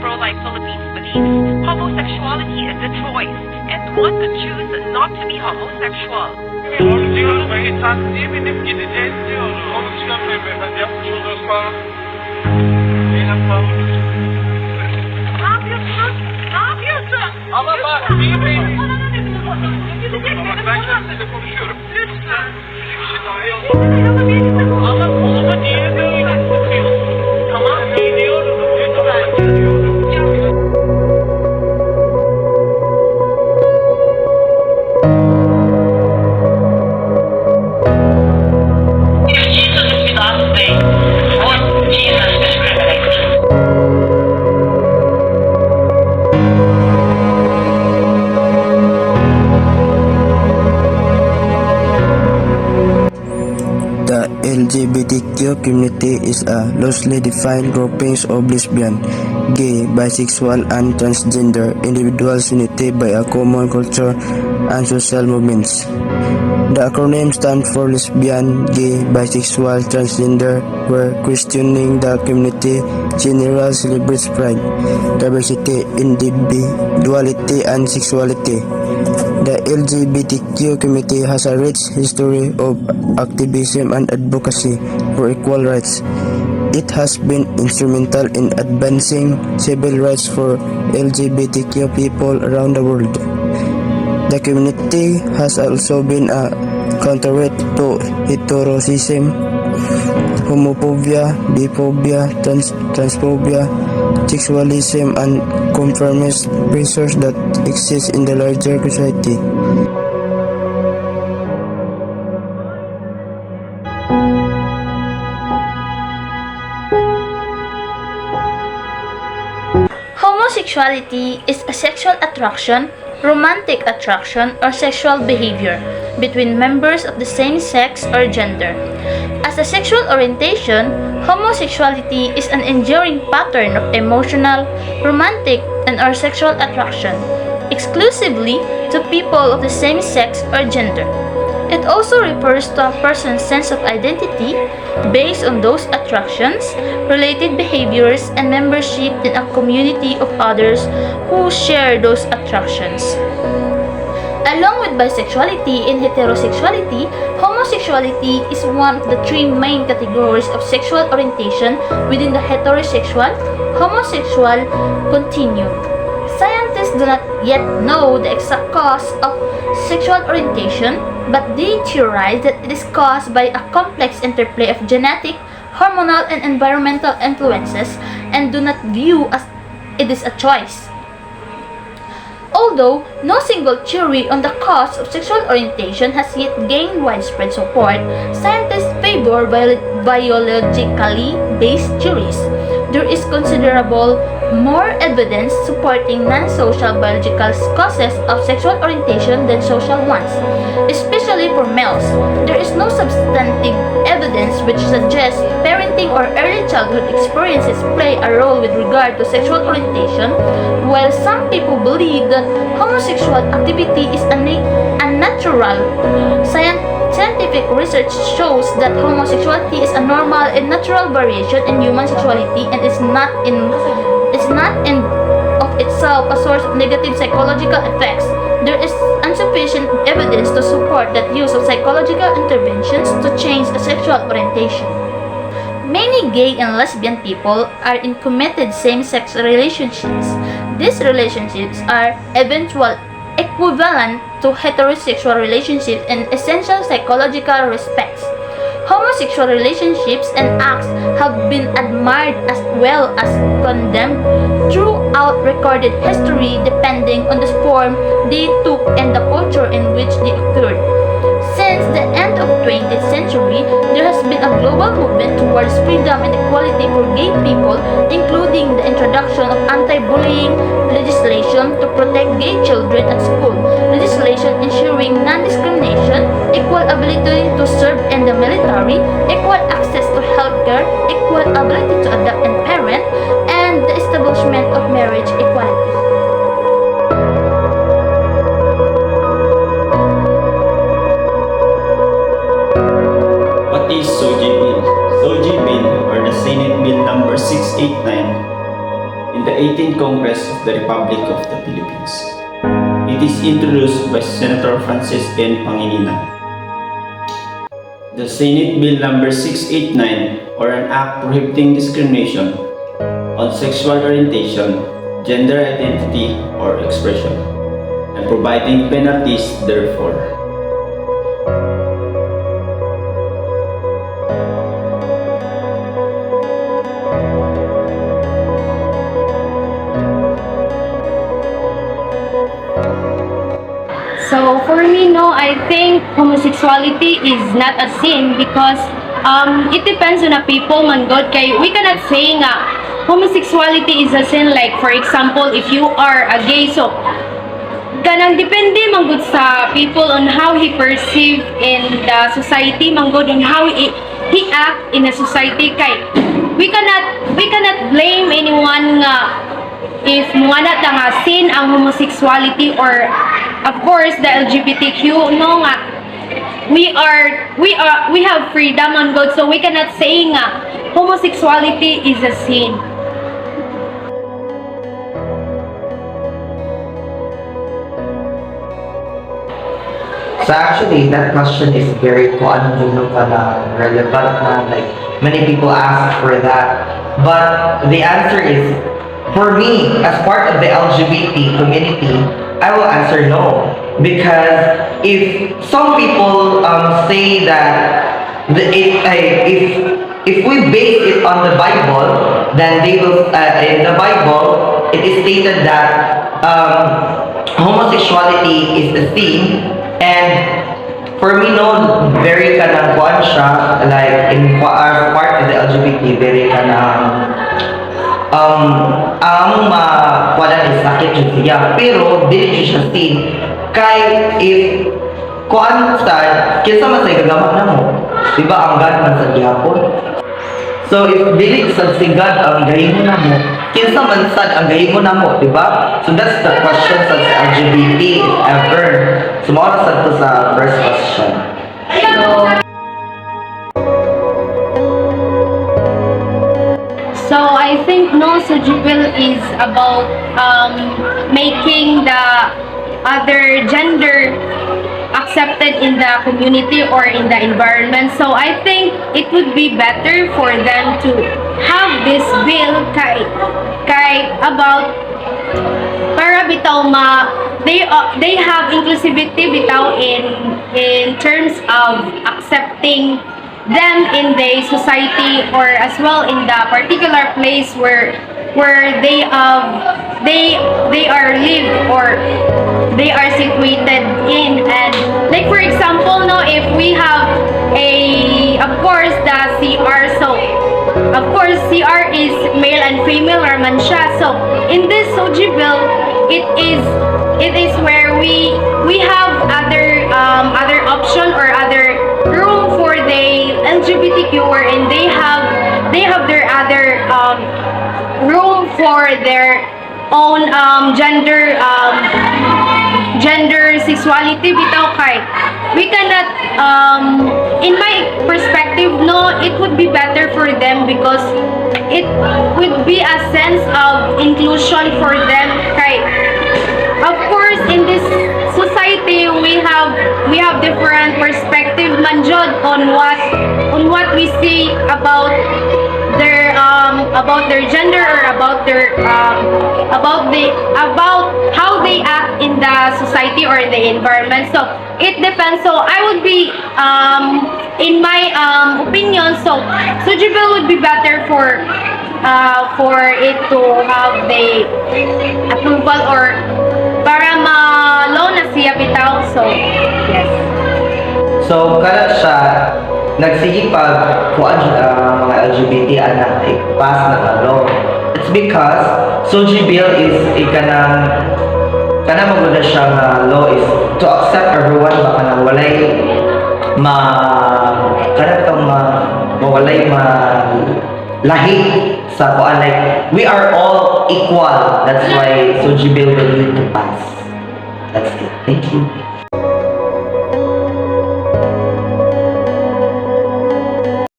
pro-life Philippines believes homosexuality is a choice, and one could choose not to be homosexual. Diyoruz ve insan eminim gideceğiz diyoruz. Onu çıkartmayın beyefendi. Yapmış olduğunuz falan. Eylem falan. Ne yapıyorsunuz? Ne yapıyorsun? Ama bak, iyi beyin. Bak ben kendisiyle konuşuyorum. Lütfen. Bir kişi daha iyi olsun. Ama kolumu niye böyle tutuyorsun? Tamam, gidiyorum. Lütfen. The LGBTQ community is a loosely defined grouping of lesbian, gay, bisexual, and transgender individuals united by a common culture and social movements. The acronym stands for lesbian, gay, bisexual, transgender, where questioning the community generally celebrates pride, diversity, individuality, and sexuality. The LGBTQ community has a rich history of activism and advocacy for equal rights. It has been instrumental in advancing civil rights for LGBTQ people around the world. The community has also been a counterweight to heterosis, homophobia, biphobia, transphobia, sexualism, and conformist pressures that exist in the larger society. Homosexuality is a sexual attraction, romantic attraction, or sexual behavior between members of the same sex or gender. As a sexual orientation, homosexuality is an enduring pattern of emotional, romantic, and/or sexual attraction, exclusively to people of the same sex or gender. It also refers to a person's sense of identity based on those attractions, related behaviors, and membership in a community of others who share those attractions. Along with bisexuality and heterosexuality, homosexuality is one of the three main categories of sexual orientation within the heterosexual, homosexual continuum. Scientists do not yet know the exact cause of sexual orientation, but they theorize that it is caused by a complex interplay of genetic, hormonal, and environmental influences, and do not view as it is a choice. Although no single theory on the cause of sexual orientation has yet gained widespread support, scientists favor biologically based theories. There is considerable more evidence supporting non-social biological causes of sexual orientation than social ones, especially for males. There is no substantive evidence which suggests parenting or early childhood experiences play a role with regard to sexual orientation, while some people believe that homosexual activity is unnatural. Scientific research shows that homosexuality is a normal and natural variation in human sexuality and is not in of itself a source of negative psychological effects. There is insufficient evidence to support that use of psychological interventions to change a sexual orientation. Many gay and lesbian people are in committed same-sex relationships. These relationships are equivalent to heterosexual relationships in essential psychological respects. Homosexual relationships and acts have been admired as well as condemned throughout recorded history depending on the form they took and the culture in which they occurred. Since the end of 20th century, there has been a global movement towards freedom and equality for gay people, including the introduction of anti-bullying legislation to protect gay children at school, legislation ensuring non-discrimination, equal ability to serve in the military, equal access to healthcare, equal ability to adopt and parent, and the establishment of marriage equality. What is SOGI Bill? SOGI Bill, or the Senate Bill number 689, in the 18th Congress of the Republic of the Philippines. It is introduced by Senator Francis N. Pangilinan. The Senate Bill number 689, or an act prohibiting discrimination on sexual orientation, gender identity, or expression, and providing penalties therefore. So for me, no, I think homosexuality is not a sin because it depends on the people man God. Kay we cannot say nga homosexuality is a sin. Like for example, if you are a gay, so kanang depende man gud sa people on how he perceive in the society, man gud on how he act in the society. Kay we cannot blame anyone nga if mga nga sin ang homosexuality, or of course the LGBTQ, no nga we have freedom on God, so we cannot say nga homosexuality is a sin. So actually, that question is very relevant na, like many people ask for that. But the answer is, for me, as part of the LGBT community, I will answer no. Because if some people say that if we base it on the Bible, then they will in the Bible it is stated that homosexuality is a sin. And for me, no, very kanang kuan siya, like in part of the LGBT, very kanang ang kuanan is sakit yun siya, pero dili siya sin. Kay if kuan sa kinsa man sa gagamat namo, di ba ang God man sa gihapon? So if dili sa God ang gahimo namo, kinsa man sad ang gahimo namo, di ba? So that's the question sa LGBT, if ever. Sumara sa to sa first question. So I think no, Sojibel is about making the other gender accepted in the community or in the environment. So I think it would be better for them to have this bill kay about para bitaw they have inclusivity bitaw in terms of accepting them in the society, or as well in the particular place where they are live or they are situated in. And like for example, no, if we have of course the CR, so of course CR is male and female or man siya. So in this Soji bill, it is where we have other option or other room for the LGBTQ, wherein they have their other room for their own gender sexuality bitaw. Kay we cannot in my perspective, no, it would be better for them because it would be a sense of inclusion for them. Kay of course in this society we have different perspective man jud on what we see about their gender, or about how they act in the society or in the environment. So it depends. So I would be in my opinion, so Sojibel would be better for it to have the approval, or para ma-law na siya bitaw. So yes. So kada siya nagsigipag kuan mga LGBT anak i-pass na law. It's because Soji bill is kana maguna siya nga law is to accept everyone, ba kana walay mawalay lahi sa kuan, like we are all equal. That's why Soji bill will need to pass. That's it. Thank you.